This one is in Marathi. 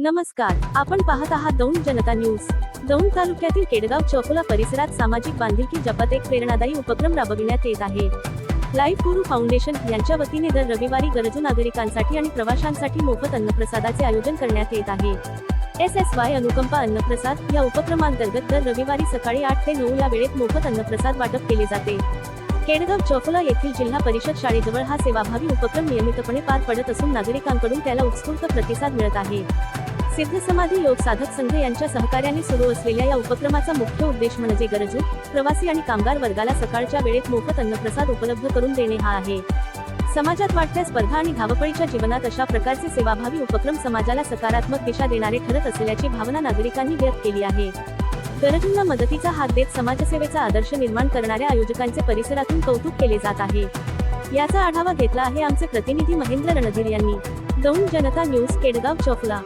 नमस्कार, आपण पाहत आहात दौंड जनता न्यूज। दौंड तालुक्यातील केडगाव चौफुला परिसरात सामाजिक बांधिलकी जपत एक प्रेरणादायी उपक्रम राबविण्यात येत आहे। लाईफ गुरु फाउंडेशन यांच्या वतीने दर रविवारी गरजू नागरिकांसाठी आणि प्रवाशांसाठी मोफत अन्नप्रसादाचे आयोजन करण्यात येत आहे। SSY अनुकंपा अन्नप्रसाद या उपक्रमांतर्गत दर रविवारी सकाळी 8 ते 9 या वेळेत मोफत अन्नप्रसाद वाटप केले जाते। केडगाव चौफुला येथील जिल्हा परिषद शाळेजवळ हा सेवाभावी उपक्रम नियमितपणे पार पडत असून नागरिकांकडून त्याला उत्स्फूर्त प्रतिसाद मिळत आहे। सिद्ध समाधी योग साधक संघ यांच्या सहकार्याने सुरू असलेल्या या उपक्रमाचा मुख्य उद्देश म्हणजे गरजू, प्रवासी आणि कामगार वर्गाला सकाळच्या वेळेत मोफत अन्नप्रसाद उपलब्ध करून देणे हा आहे। समाजात वाढत्या स्पर्धा आणि धावपळीच्या जीवनात अशा प्रकारचे सेवाभावी उपक्रम समाजाला सकारात्मक दिशा देणारे ठरत असल्याची भावना नागरिकांनी व्यक्त केली आहे। गरजूंना मदतीचा हात देत समाजसेवेचा आदर्श निर्माण करणाऱ्या आयोजकांचे परिसरातून कौतुक केले जात आहे। याचा आढावा घेतला आहे आमचे प्रतिनिधी महेंद्र रणधीर यांनी। दौंड जनता न्यूज, केडगाव चौफुला।